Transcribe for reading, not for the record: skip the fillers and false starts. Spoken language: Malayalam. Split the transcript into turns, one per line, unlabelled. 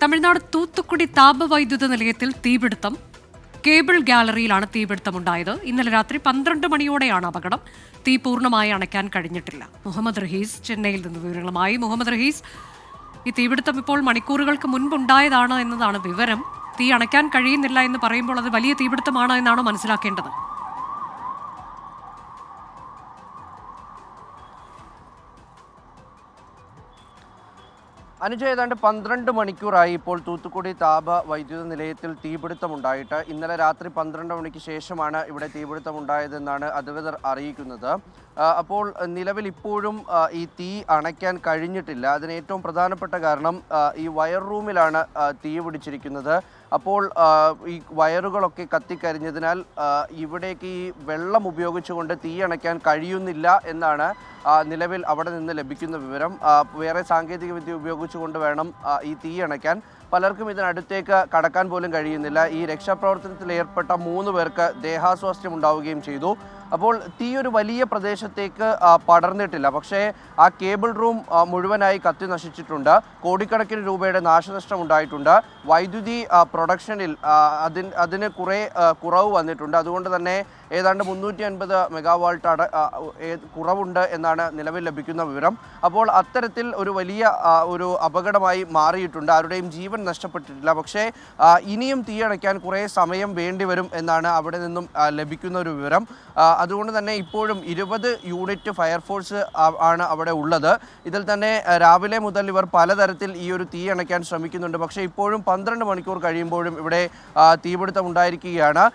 തമിഴ്നാട് തൂത്തുക്കുടി താപവൈദ്യുത നിലയത്തിൽ തീപിടുത്തം. കേബിൾ ഗാലറിയിലാണ് തീപിടുത്തമുണ്ടായത്. ഇന്നലെ രാത്രി 12 മണിയോടെയാണ് അപകടം. തീ പൂർണ്ണമായി അണയ്ക്കാൻ കഴിഞ്ഞിട്ടില്ല. മുഹമ്മദ് റഹീസ് ചെന്നൈയിൽ നിന്ന് വിവരങ്ങളുമായി. മുഹമ്മദ് റഹീസ്, ഈ തീപിടുത്തം ഇപ്പോൾ മണിക്കൂറുകൾക്ക് മുൻപുണ്ടായതാണ് എന്നതാണ് വിവരം. തീ അണയ്ക്കാൻ കഴിയുന്നില്ല എന്ന് പറയുമ്പോൾ അത് വലിയ തീപിടുത്തമാണ് എന്നാണോ മനസ്സിലാക്കേണ്ടത്?
അനുജ, ഏതാണ്ട് 12 മണിക്കൂറായി ഇപ്പോൾ തൂത്തുക്കുടി താപ വൈദ്യുത നിലയത്തിൽ തീപിടുത്തമുണ്ടായിട്ട്. ഇന്നലെ രാത്രി 12 മണിക്ക് ശേഷമാണ് ഇവിടെ തീപിടുത്തമുണ്ടായതെന്നാണ് അധികൃതർ അറിയിക്കുന്നത്. അപ്പോൾ നിലവിൽ ഇപ്പോഴും ഈ തീ അണയ്ക്കാൻ കഴിഞ്ഞിട്ടില്ല. അതിന് ഏറ്റവും പ്രധാനപ്പെട്ട കാരണം ഈ വയർ റൂമിലാണ് തീ പിടിച്ചിരിക്കുന്നത്. അപ്പോൾ ഈ വയറുകളൊക്കെ കത്തിക്കരിഞ്ഞതിനാൽ ഇവിടേക്ക് ഈ വെള്ളം ഉപയോഗിച്ചുകൊണ്ട് തീ അണയ്ക്കാൻ കഴിയുന്നില്ല എന്നാണ് നിലവിൽ അവിടെ നിന്ന് ലഭിക്കുന്ന വിവരം. വേറെ സാങ്കേതിക വിദ്യ ഉപയോഗിച്ചുകൊണ്ട് വേണം ഈ തീ അണയ്ക്കാൻ. പലർക്കും ഇതിനടുത്തേക്ക് കടക്കാൻ പോലും കഴിയുന്നില്ല. ഈ രക്ഷാപ്രവർത്തനത്തിൽ ഏർപ്പെട്ട 3 പേർക്ക് ദേഹാസ്വാസ്ഥ്യം ഉണ്ടാവുകയും ചെയ്തു. അപ്പോൾ തീ ഒരു വലിയ പ്രദേശത്തേക്ക് പടർന്നിട്ടില്ല. പക്ഷേ ആ കേബിൾ റൂം മുഴുവനായി കത്തി നശിച്ചിട്ടുണ്ട്. കോടിക്കണക്കിന് രൂപയുടെ നാശനഷ്ടം ഉണ്ടായിട്ടുണ്ട്. വൈദ്യുതി പ്രൊഡക്ഷനിൽ അതിന് കുറവ് വന്നിട്ടുണ്ട്. അതുകൊണ്ട് തന്നെ ഏതാണ്ട് 350 മെഗാവാൾട്ട് കുറവുണ്ട് എന്നാണ് നിലവിൽ ലഭിക്കുന്ന വിവരം. അപ്പോൾ അത്തരത്തിൽ ഒരു വലിയ ഒരു അപകടമായി മാറിയിട്ടുണ്ട്. ആരുടെയും ജീവൻ നഷ്ടപ്പെട്ടിട്ടില്ല. പക്ഷേ ഇനിയും തീയണയ്ക്കാൻ കുറേ സമയം വേണ്ടിവരും എന്നാണ് അവിടെ നിന്നും ലഭിക്കുന്ന ഒരു വിവരം. അതുകൊണ്ട് തന്നെ ഇപ്പോഴും 20 യൂണിറ്റ് ഫയർഫോഴ്സ് ആണ് അവിടെ ഉള്ളത്. ഇതിൽ തന്നെ രാവിലെ മുതൽ ഇവർ പലതരത്തിൽ ഈ ഒരു തീ അണയ്ക്കാൻ ശ്രമിക്കുന്നുണ്ട്. പക്ഷേ ഇപ്പോഴും 12 മണിക്കൂർ കഴിയുമ്പോഴും ഇവിടെ തീപിടുത്തം ഉണ്ടായിരിക്കുകയാണ്.